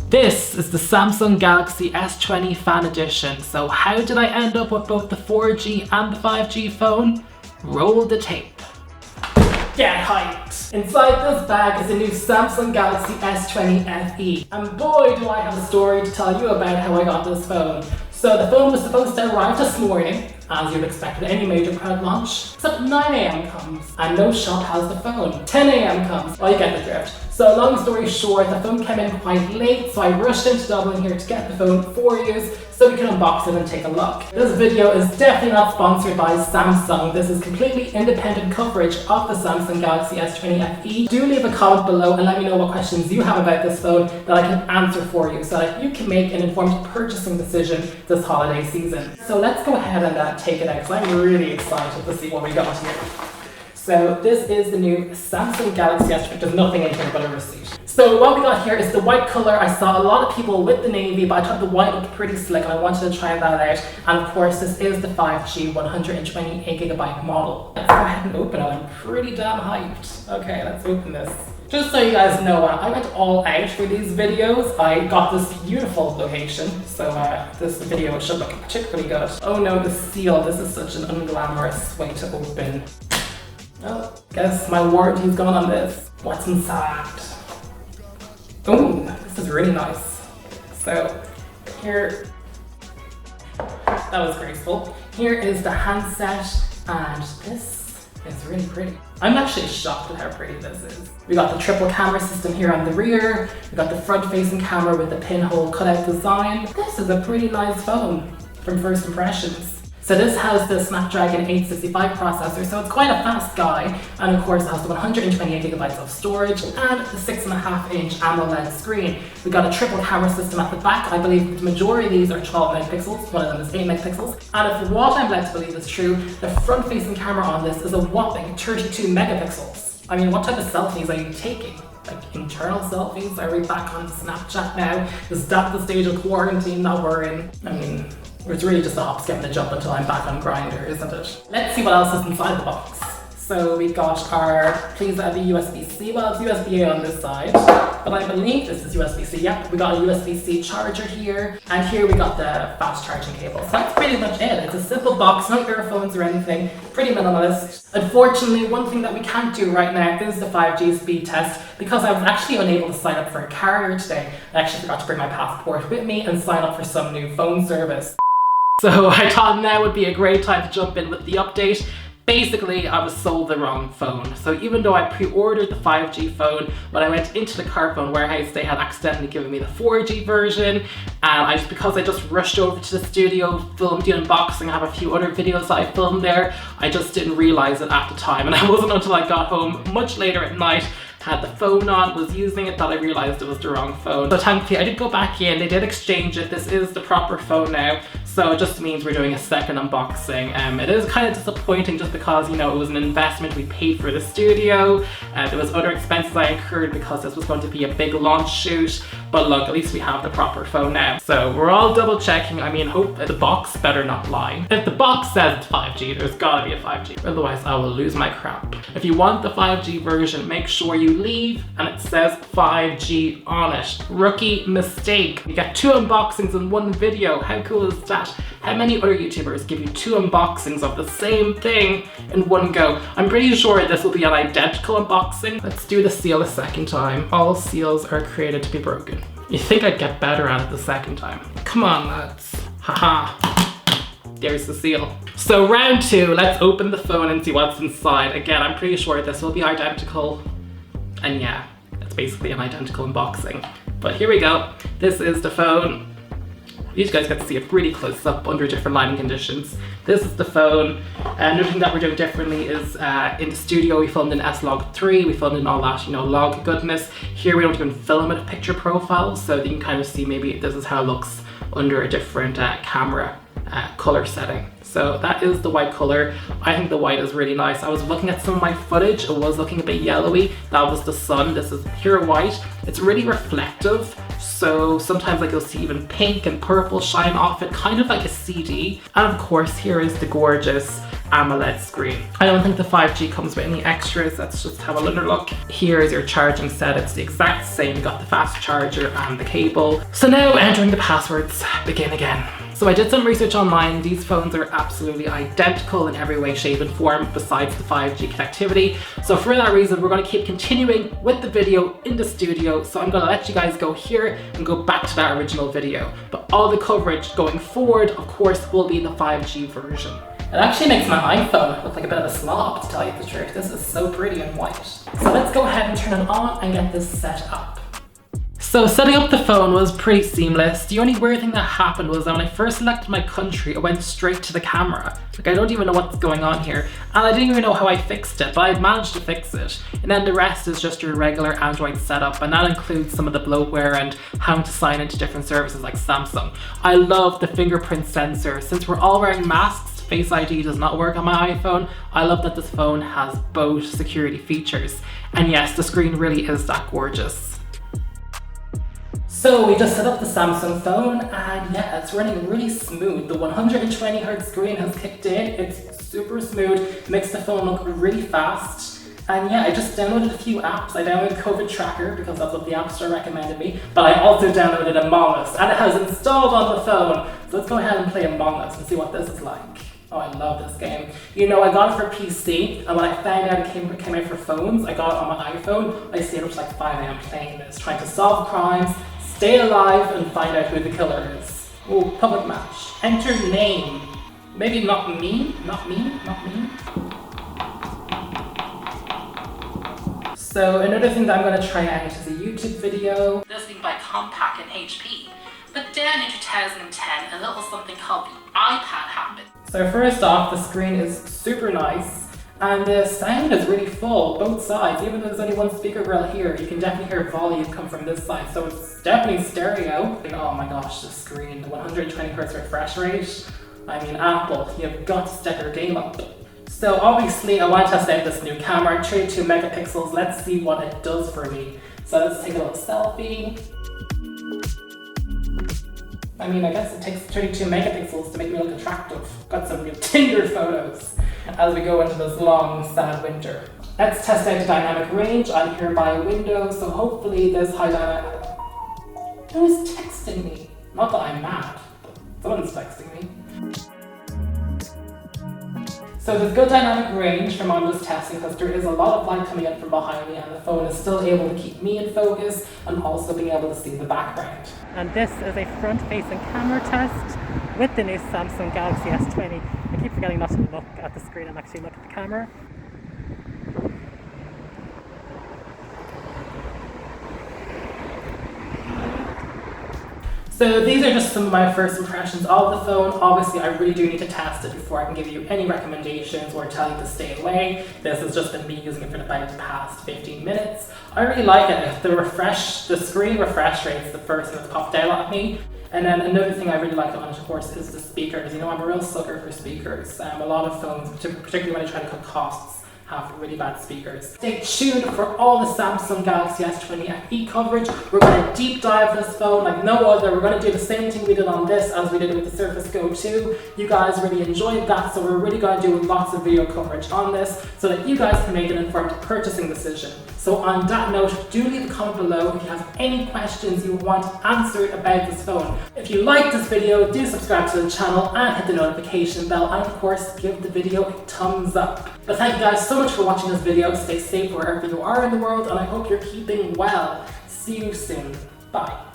This is the Samsung Galaxy S20 Fan Edition. So how did I end up with both the 4G and the 5G phone? Roll the tape. Get hyped! Inside this bag is a new Samsung Galaxy S20 FE. And boy do I have a story to tell you about how I got this phone. So the phone was supposed to arrive this morning, as you'd expect with any major product launch, except 9 AM comes and no shop has the phone. 10 AM comes, well you get the drift. So long story short, the phone came in quite late, so I rushed into Dublin here to get the phone for you so we can unbox it and take a look. This video is definitely not sponsored by Samsung. This is completely independent coverage of the Samsung Galaxy S20 FE. Do leave a comment below and let me know what questions you have about this phone that I can answer for you so that you can make an informed purchasing decision this holiday season. So let's go ahead and take it out because I'm really excited to see what we got here. So this is the new Samsung Galaxy S20. There's nothing in here but a receipt. So what we got here is the white color. I saw a lot of people with the navy, but I thought the white looked pretty slick and I wanted to try that out. And of course, this is the 5G 128GB model. Let's go ahead and open it. I'm pretty damn hyped. Okay, let's open this. Just so you guys know, I went all out for these videos. I got this beautiful location, so this video should look particularly good. Oh no, the seal. This is such an unglamorous way to open. Oh, guess my warranty's gone on this. What's inside? Oh, this is really nice. So, here, that was graceful. Here is the handset, and this is really pretty. I'm actually shocked at how pretty this is. We got the triple camera system here on the rear. We got the front-facing camera with the pinhole cutout design. This is a pretty nice phone from first impressions. So this has the Snapdragon 865 processor, so it's quite a fast guy. And of course it has the 128GB of storage and the 6.5-inch AMOLED screen. We got a triple camera system at the back. I believe the majority of these are 12 megapixels, one of them is 8 megapixels. And if what I'm led to believe is true, the front-facing camera on this is a whopping 32 megapixels. I mean, what type of selfies are you taking? Like internal selfies? Are we back on Snapchat now? Is that the stage of quarantine that we're in? I mean, it's really just a hop, skip, and a jump until I'm back on Grindr, isn't it? Let's see what else is inside the box. So we got our, please have the USB-C, well it's USB-A on this side, but I believe this is USB-C, yep. We got a USB-C charger here, and here we got the fast charging cable. So that's pretty much it. It's a simple box, no earphones or anything, pretty minimalist. Unfortunately, one thing that we can't do right now is the 5G speed test, because I was actually unable to sign up for a carrier today. I actually forgot to bring my passport with me and sign up for some new phone service. So I thought now would be a great time to jump in with the update. Basically, I was sold the wrong phone. So even though I pre-ordered the 5G phone, when I went into the car phone warehouse, they had accidentally given me the 4G version. And because I just rushed over to the studio, filmed the unboxing, I have a few other videos that I filmed there, I just didn't realize it at the time. And it wasn't until I got home much later at night, had the phone on, was using it, that I realized it was the wrong phone. So thankfully I did go back in, they did exchange it, this is the proper phone now, so it just means we're doing a second unboxing. It is kind of disappointing just because, you know, it was an investment, we paid for the studio, there was other expenses I incurred because this was going to be a big launch shoot, but look, at least we have the proper phone now. So we're all double checking, I mean, hope the box better not lie. If the box says it's 5G, there's gotta be a 5G, otherwise I will lose my crap. If you want the 5G version, make sure you leave and it says 5G on it. Rookie mistake. You get 2 unboxings in one video. How cool is that? How many other YouTubers give you 2 unboxings of the same thing in one go? I'm pretty sure this will be an identical unboxing. Let's do the seal a second time. All seals are created to be broken. You think I'd get better at it the second time? Come on, lads. Haha. There's the seal. So round 2, let's open the phone and see what's inside. Again, I'm pretty sure this will be identical. And yeah, it's basically an identical unboxing. But here we go. This is the phone. You guys get to see it pretty close up under different lighting conditions. This is the phone. Another thing that we're doing differently is in the studio we filmed in S-Log3, we filmed in all that, you know, log goodness. Here we don't even film it a picture profile, so that you can kind of see maybe this is how it looks under a different camera color setting. So that is the white color. I think the white is really nice. I was looking at some of my footage, it was looking a bit yellowy. That was the sun, this is pure white. It's really reflective, so sometimes like you'll see even pink and purple shine off it, kind of like a CD. And of course, here is the gorgeous AMOLED screen. I don't think the 5G comes with any extras. Let's just have a little look. Here is your charging set. It's the exact same. You got the fast charger and the cable. So now entering the passwords, begin again. So I did some research online. These phones are absolutely identical in every way, shape and form besides the 5G connectivity. So for that reason, we're going to keep continuing with the video in the studio. So I'm going to let you guys go here and go back to that original video. But all the coverage going forward, of course, will be the 5G version. It actually makes my iPhone look like a bit of a slob, to tell you the truth. This is so pretty and white. So let's go ahead and turn it on and get this set up. So setting up the phone was pretty seamless. The only weird thing that happened was that when I first selected my country, it went straight to the camera. Like, I don't even know what's going on here. And I didn't even know how I fixed it, but I managed to fix it. And then the rest is just your regular Android setup, and that includes some of the bloatware and how to sign into different services like Samsung. I love the fingerprint sensor. Since we're all wearing masks, Face ID does not work on my iPhone. I love that this phone has both security features. And yes, the screen really is that gorgeous. So we just set up the Samsung phone and yeah, it's running really smooth. The 120Hz screen has kicked in. It's super smooth, makes the phone look really fast. And yeah, I just downloaded a few apps. I downloaded COVID Tracker because that's what the App Store recommended me. But I also downloaded Among Us and it has installed on the phone. So let's go ahead and play Among Us and see what this is like. Oh, I love this game. You know, I got it for PC, and when I found out it came out for phones, I got it on my iPhone. I stayed up to like 5 AM playing this, trying to solve crimes, stay alive, and find out who the killer is. Oh, public match. Enter name. Maybe not me? Not me? Not me? So another thing that I'm going to try out is a YouTube video. This being by Compaq and HP. But then in 2010, a little something called the iPad happened. So first off, the screen is super nice, and the sound is really full, both sides. Even though there's only one speaker grill here, you can definitely hear volume come from this side, so it's definitely stereo. And oh my gosh, the screen, the 120Hz refresh rate. I mean, Apple, you've got to step your game up. So obviously, I want to test out this new camera, 32 megapixels. Let's see what it does for me. So let's take a little selfie. I mean, I guess it takes 32 megapixels to make me look attractive. Got some real Tinder photos as we go into this long, sad winter. Let's test out the dynamic range. I'm here by a window, so hopefully this high dynamic... Who's texting me? Not that I'm mad, but someone's texting me. So there's good dynamic range from what I'm just testing because there is a lot of light coming in from behind me and the phone is still able to keep me in focus and also being able to see the background. And this is a front-facing camera test with the new Samsung Galaxy S20. I keep forgetting not to look at the screen and actually look at the camera. So these are just some of my first impressions of the phone. Obviously, I really do need to test it before I can give you any recommendations or tell you to stay away. This has just been me using it for about the past 15 minutes. I really like it. The screen refresh rate is the first thing that's popped out at me. And then another thing I really like on it, of course, is the speakers. You know, I'm a real sucker for speakers. A lot of phones, particularly when I try to cut costs, have really bad speakers. Stay tuned for all the Samsung Galaxy S20 FE coverage. We're going to deep dive this phone like no other. We're going to do the same thing we did on this as we did with the Surface Go 2. You guys really enjoyed that, so we're really going to do lots of video coverage on this so that you guys can make an informed purchasing decision. So on that note, do leave a comment below if you have any questions you want answered about this phone. If you like this video, do subscribe to the channel and hit the notification bell, and of course give the video a thumbs up. But thank you guys so much for watching this video. Stay safe wherever you are in the world, and I hope you're keeping well. See you soon. Bye.